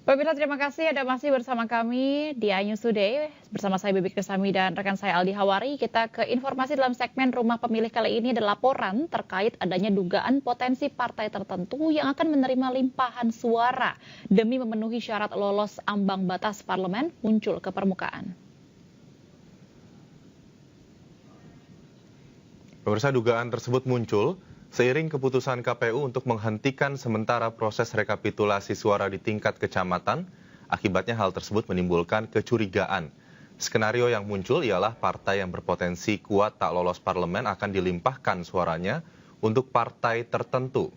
Pemirsa, terima kasih Anda masih bersama kami di iNews Today. Bersama saya Bibi Krisami dan rekan saya Aldi Hawari. Kita ke informasi dalam segmen Rumah Pemilih kali ini ada laporan terkait adanya dugaan potensi partai tertentu yang akan menerima limpahan suara demi memenuhi syarat lolos ambang batas parlemen muncul ke permukaan. Pemirsa, dugaan tersebut muncul seiring keputusan KPU untuk menghentikan sementara proses rekapitulasi suara di tingkat kecamatan. Akibatnya hal tersebut menimbulkan kecurigaan. Skenario yang muncul ialah partai yang berpotensi kuat tak lolos parlemen akan dilimpahkan suaranya untuk partai tertentu.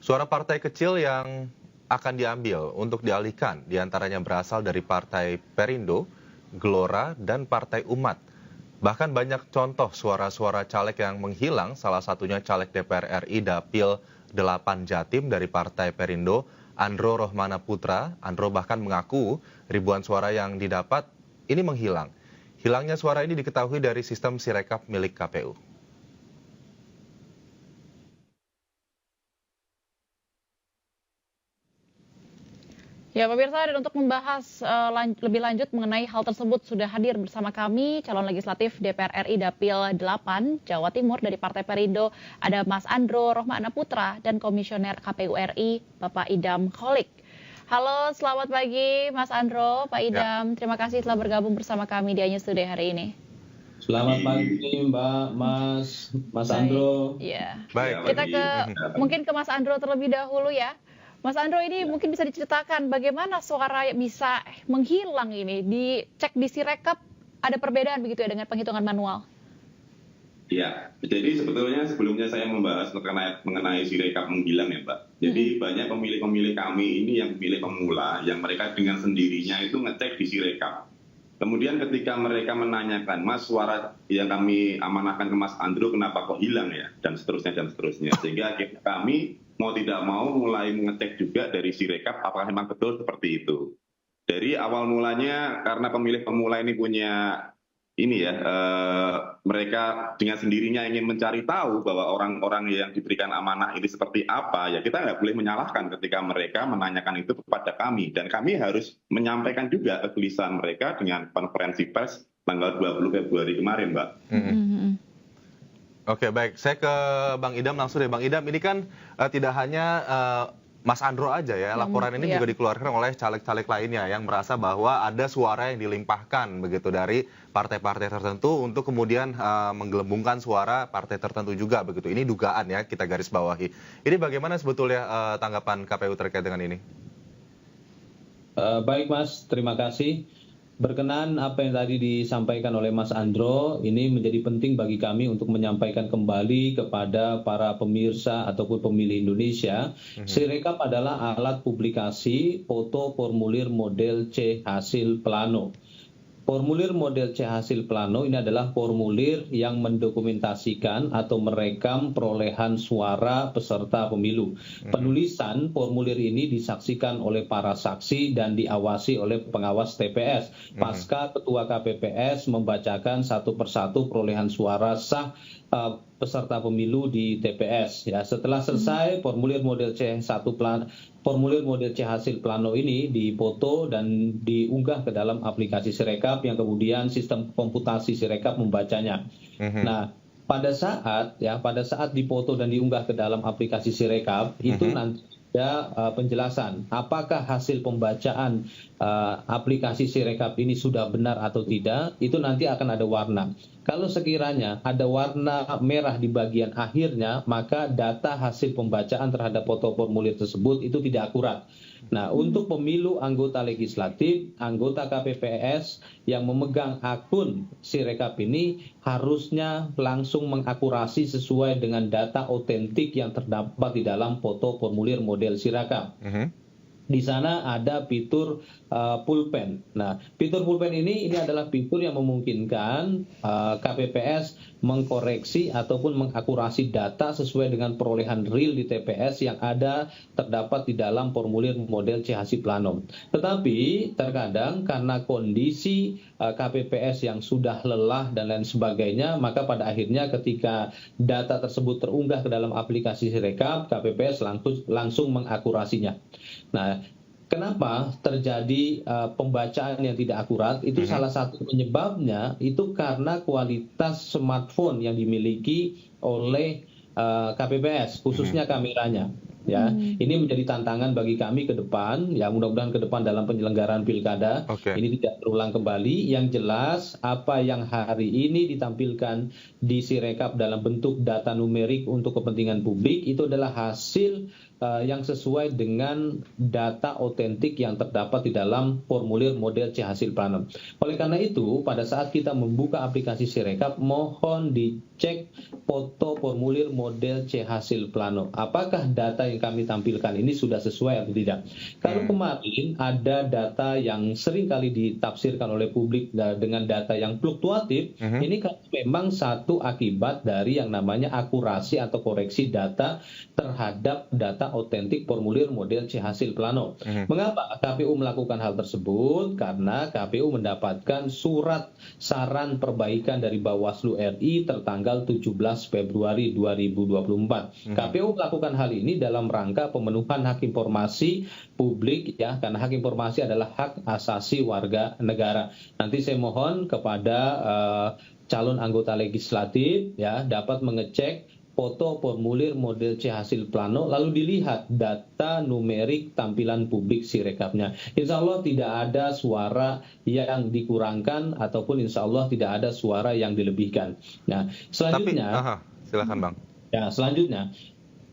Suara partai kecil yang akan diambil untuk dialihkan diantaranya berasal dari Partai Perindo, Gelora, dan Partai Umat. Bahkan banyak contoh suara-suara caleg yang menghilang, salah satunya caleg DPR RI Dapil 8 Jatim dari Partai Perindo, Andro Rohmana Putra. Andro bahkan mengaku ribuan suara yang didapat ini menghilang. Hilangnya suara ini diketahui dari sistem Sirekap milik KPU. Ya, pemirsa, dan untuk membahas lebih lanjut mengenai hal tersebut sudah hadir bersama kami calon legislatif DPR RI Dapil 8 Jawa Timur dari Partai Perindo, ada Mas Andro Rohmana Putra dan Komisioner KPU RI Bapak Idam Kholik. Halo, selamat pagi Mas Andro, Pak Idam. Terima kasih telah bergabung bersama kami di iNews Today hari ini. Selamat pagi Mbak, Mas Andro. Ya. Kita mungkin ke Mas Andro terlebih dahulu ya. Mas Andro, ini mungkin bisa diceritakan bagaimana suara bisa menghilang ini? Dicek di Sirekap, ada perbedaan begitu ya dengan penghitungan manual? Ya, jadi sebetulnya sebelumnya saya membahas mengenai Sirekap menghilang ya Mbak. Jadi banyak pemilih-pemilih kami ini yang pemilih pemula, yang mereka dengan sendirinya itu ngecek di Sirekap. Kemudian ketika mereka menanyakan, Mas, suara yang kami amanahkan ke Mas Andro kenapa kok hilang ya? Dan seterusnya, dan seterusnya. Sehingga kami mau tidak mau mulai mengecek juga dari Sirekap apakah memang betul seperti itu. Dari awal mulanya karena pemilih pemula ini punya mereka dengan sendirinya ingin mencari tahu bahwa orang-orang yang diberikan amanah ini seperti apa, ya kita nggak boleh menyalahkan ketika mereka menanyakan itu kepada kami. Dan kami harus menyampaikan juga kegelisahan mereka dengan konferensi pers tanggal 20 Februari kemarin, Mbak. Oke, baik. Saya ke Bang Idam langsung deh. Bang Idam, ini kan tidak hanya Mas Andro aja ya, laporan ini juga dikeluarkan oleh caleg-caleg lainnya yang merasa bahwa ada suara yang dilimpahkan begitu dari partai-partai tertentu untuk kemudian menggelembungkan suara partai tertentu juga begitu. Ini dugaan ya, kita garis bawahi. Ini bagaimana sebetulnya tanggapan KPU terkait dengan ini? Baik Mas, terima kasih. Berkenan apa yang tadi disampaikan oleh Mas Andro, ini menjadi penting bagi kami untuk menyampaikan kembali kepada para pemirsa ataupun pemilih Indonesia. Sirekap adalah alat publikasi foto formulir model C hasil plano. Formulir model C hasil plano ini adalah formulir yang mendokumentasikan atau merekam perolehan suara peserta pemilu. Penulisan formulir ini disaksikan oleh para saksi dan diawasi oleh pengawas TPS. Pasca Ketua KPPS membacakan satu persatu perolehan suara sah peserta pemilu di TPS. Ya, setelah selesai formulir model C hasil plano ini difoto dan diunggah ke dalam aplikasi Sirekap yang kemudian sistem komputasi Sirekap membacanya. Nah, pada saat difoto dan diunggah ke dalam aplikasi Sirekap itu nanti ada penjelasan apakah hasil pembacaan aplikasi Sirekap ini sudah benar atau tidak, itu nanti akan ada warna. Kalau sekiranya ada warna merah di bagian akhirnya, maka data hasil pembacaan terhadap foto formulir tersebut itu tidak akurat. Nah, untuk pemilu anggota legislatif, anggota KPPS yang memegang akun Sirekap ini harusnya langsung mengakurasi sesuai dengan data otentik yang terdapat di dalam foto formulir model Sirekap. Di sana ada fitur pulpen. Nah, fitur pulpen ini adalah fitur yang memungkinkan KPPS mengkoreksi ataupun mengakurasi data sesuai dengan perolehan real di TPS yang terdapat di dalam formulir model C hasil plano. Tetapi terkadang karena kondisi KPPS yang sudah lelah dan lain sebagainya, maka pada akhirnya ketika data tersebut terunggah ke dalam aplikasi Sirekap, KPPS langsung mengakurasinya. Nah, kenapa terjadi pembacaan yang tidak akurat? Itu salah satu penyebabnya itu karena kualitas smartphone yang dimiliki oleh KPPS, khususnya kameranya. Ya, ini menjadi tantangan bagi kami ke depan. Ya, mudah-mudahan ke depan dalam penyelenggaraan pilkada ini tidak terulang kembali. Yang jelas, apa yang hari ini ditampilkan di Sirekap dalam bentuk data numerik untuk kepentingan publik itu adalah hasil yang sesuai dengan data otentik yang terdapat di dalam formulir model C hasil plano. Oleh karena itu, pada saat kita membuka aplikasi Sirekap, mohon dicek foto formulir model C hasil plano. Apakah data yang kami tampilkan ini sudah sesuai atau tidak? Kalau kemarin ada data yang sering kali ditafsirkan oleh publik dengan data yang fluktuatif, ini memang satu akibat dari yang namanya akurasi atau koreksi data terhadap data otentik formulir model C hasil plano. Mengapa KPU melakukan hal tersebut? Karena KPU mendapatkan surat saran perbaikan dari Bawaslu RI tertanggal 17 Februari 2024. KPU melakukan hal ini dalam rangka pemenuhan hak informasi publik, ya, karena hak informasi adalah hak asasi warga negara. Nanti saya mohon kepada calon anggota legislatif, ya, dapat mengecek foto formulir model C hasil plano, lalu dilihat data numerik tampilan publik Sirekapnya. Insya Allah tidak ada suara yang dikurangkan ataupun insya Allah tidak ada suara yang dilebihkan. Nah, selanjutnya, silakan Bang. Ya, selanjutnya,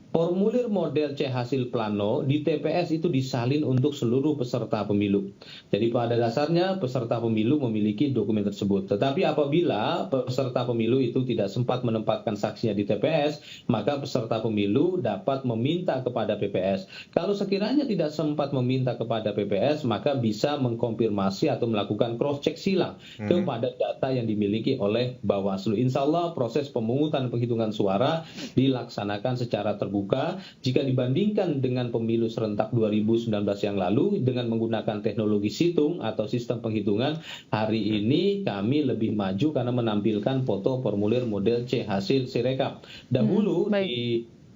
formulir model C hasil plano di TPS itu disalin untuk seluruh peserta pemilu. Jadi pada dasarnya peserta pemilu memiliki dokumen tersebut. Tetapi apabila peserta pemilu itu tidak sempat menempatkan saksinya di TPS, maka peserta pemilu dapat meminta kepada PPS. Kalau sekiranya tidak sempat meminta kepada PPS, maka bisa mengkonfirmasi atau melakukan cross-check silang kepada data yang dimiliki oleh Bawaslu. Insya Allah proses pemungutan penghitungan suara dilaksanakan secara terbuka. Jika dibandingkan dengan pemilu serentak 2019 yang lalu dengan menggunakan teknologi situng atau sistem penghitungan, hari ini kami lebih maju karena menampilkan foto formulir model C hasil Sirekap. Dahulu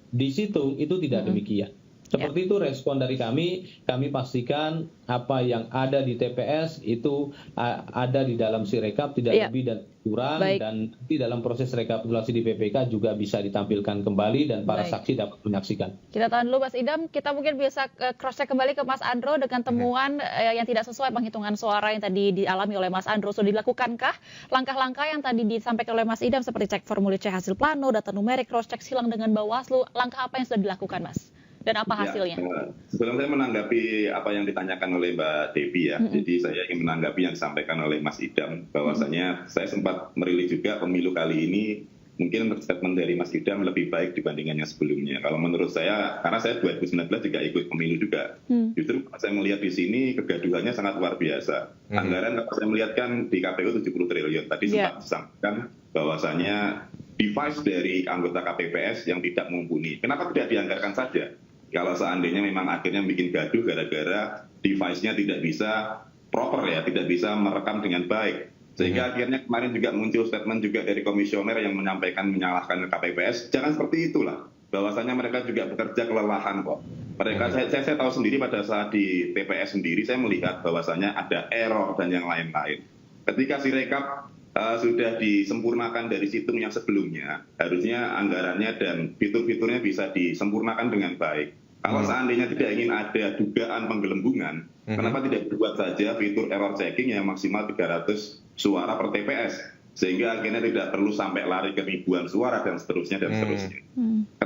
di situng itu tidak demikian. Seperti itu respon dari kami pastikan apa yang ada di TPS itu ada di dalam Sirekap, tidak lebih dan kurang, dan di dalam proses rekapitulasi di PPK juga bisa ditampilkan kembali dan para saksi dapat menyaksikan. Kita tahan dulu Mas Idam, kita mungkin bisa cross-check kembali ke Mas Andro dengan temuan yang tidak sesuai penghitungan suara yang tadi dialami oleh Mas Andro. Sudah dilakukankah langkah-langkah yang tadi disampaikan oleh Mas Idam seperti cek formulir C hasil plano, data numerik, cross-check silang dengan Bawaslu, langkah apa yang sudah dilakukan Mas? Dan apa hasilnya? Sebelum saya menanggapi apa yang ditanyakan oleh Mbak Devi ya, jadi saya ingin menanggapi yang disampaikan oleh Mas Idam, bahwasanya saya sempat merilis juga pemilu kali ini, mungkin statement dari Mas Idam lebih baik dibandingkan yang sebelumnya. Kalau menurut saya, karena saya 2019 juga ikut pemilu juga, justru saya melihat di sini kegaduhannya sangat luar biasa. Anggaran kalau saya melihat kan di KPU 70 triliun, tadi sempat disampaikan bahwasanya device dari anggota KPPS yang tidak mumpuni. Kenapa tidak dianggarkan saja? Kalau seandainya memang akhirnya bikin gaduh gara-gara device-nya tidak bisa proper ya, tidak bisa merekam dengan baik. Sehingga akhirnya kemarin juga muncul statement juga dari komisioner yang menyampaikan menyalahkan KPPS. Jangan seperti itulah. Bahwasanya mereka juga bekerja kelelahan kok. Mereka saya tahu sendiri pada saat di TPS sendiri saya melihat bahwasanya ada error dan yang lain-lain. Ketika Sirekap sudah disempurnakan dari situng yang sebelumnya, harusnya anggarannya dan fitur-fiturnya bisa disempurnakan dengan baik. Kalau seandainya tidak ingin ada dugaan penggelembungan, kenapa tidak dibuat saja fitur error checking yang maksimal 300 suara per TPS, sehingga akhirnya tidak perlu sampai lari ke ribuan suara dan seterusnya dan seterusnya.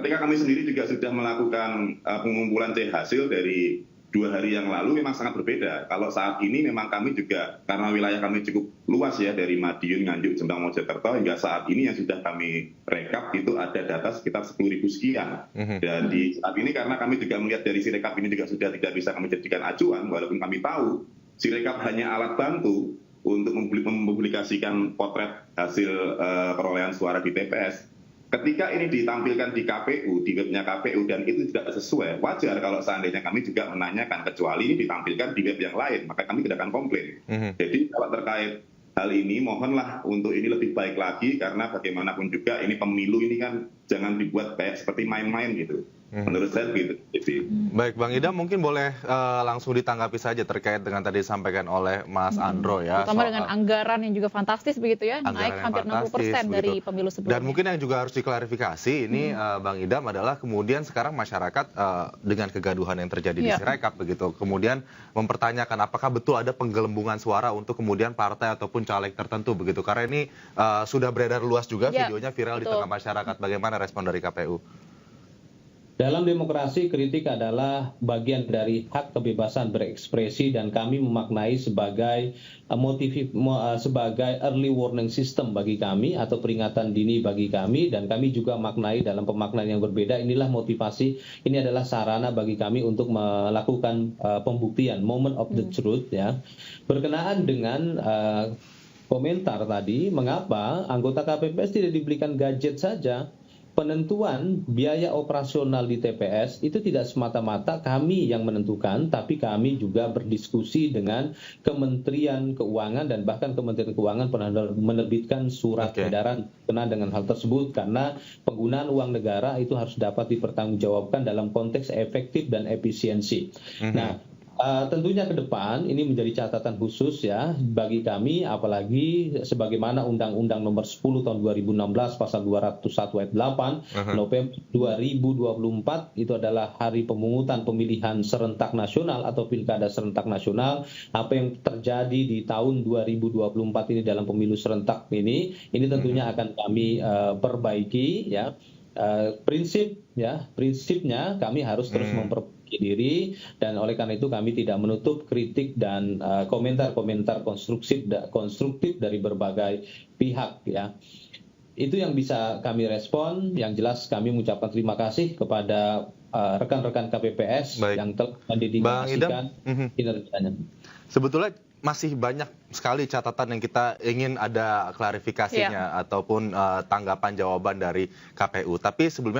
Ketika kami sendiri juga sudah melakukan pengumpulan C hasil dari 2 hari yang lalu memang sangat berbeda. Kalau saat ini memang kami juga, karena wilayah kami cukup luas ya, dari Madiun, Nganjuk, Jombang, Mojokerto, hingga saat ini yang sudah kami rekap itu ada data sekitar 10.000 sekian. Dan di saat ini karena kami juga melihat dari Sirekap ini juga sudah tidak bisa kami jadikan acuan, walaupun kami tahu Sirekap hanya alat bantu untuk mempublikasikan potret hasil perolehan suara di TPS. Ketika ini ditampilkan di KPU, di webnya KPU, dan itu tidak sesuai, wajar kalau seandainya kami juga menanyakan, kecuali ini ditampilkan di web yang lain, maka kami tidak akan komplain. Jadi kalau terkait hal ini, mohonlah untuk ini lebih baik lagi, karena bagaimanapun juga ini pemilu ini kan jangan dibuat kayak seperti main-main gitu. Menurut saya begitu. Baik, Bang Idam mungkin boleh langsung ditanggapi saja terkait dengan tadi disampaikan oleh Mas Andro ya. Terutama dengan anggaran yang juga fantastis begitu ya, naik hampir 60% dari pemilu sebelumnya. Dan mungkin yang juga harus diklarifikasi ini Bang Idam adalah kemudian sekarang masyarakat dengan kegaduhan yang terjadi di Sirekap begitu, kemudian mempertanyakan apakah betul ada penggelembungan suara untuk kemudian partai ataupun caleg tertentu begitu. Karena ini sudah beredar luas juga videonya viral di tengah masyarakat. Bagaimana respon dari KPU? Dalam demokrasi, kritik adalah bagian dari hak kebebasan berekspresi dan kami memaknai sebagai sebagai early warning system bagi kami atau peringatan dini bagi kami, dan kami juga maknai dalam pemaknaan yang berbeda. Inilah motivasi, ini adalah sarana bagi kami untuk melakukan pembuktian moment of the truth ya. Berkenaan dengan komentar tadi, mengapa anggota KPPS tidak diberikan gadget saja? Penentuan biaya operasional di TPS itu tidak semata-mata kami yang menentukan, tapi kami juga berdiskusi dengan Kementerian Keuangan, dan bahkan Kementerian Keuangan pernah menerbitkan surat edaran berkenaan dengan hal tersebut, karena penggunaan uang negara itu harus dapat dipertanggungjawabkan dalam konteks efektif dan efisiensi. Nah, tentunya ke depan ini menjadi catatan khusus ya bagi kami, apalagi sebagaimana Undang-Undang Nomor 10 Tahun 2016 Pasal 201 Ayat 8 November 2024 itu adalah hari pemungutan pemilihan serentak nasional atau pilkada serentak nasional. Apa yang terjadi di tahun 2024 ini dalam pemilu serentak ini tentunya akan kami perbaiki ya. Prinsipnya kami harus terus memperbaiki diri, dan oleh karena itu kami tidak menutup kritik dan komentar-komentar konstruktif dari berbagai pihak ya. Itu yang bisa kami respon. Yang jelas kami mengucapkan terima kasih kepada rekan-rekan KPPS yang telah mendedikasikan kinerjanya. Sebetulnya masih banyak sekali catatan yang kita ingin ada klarifikasinya ataupun tanggapan jawaban dari KPU. Tapi sebelumnya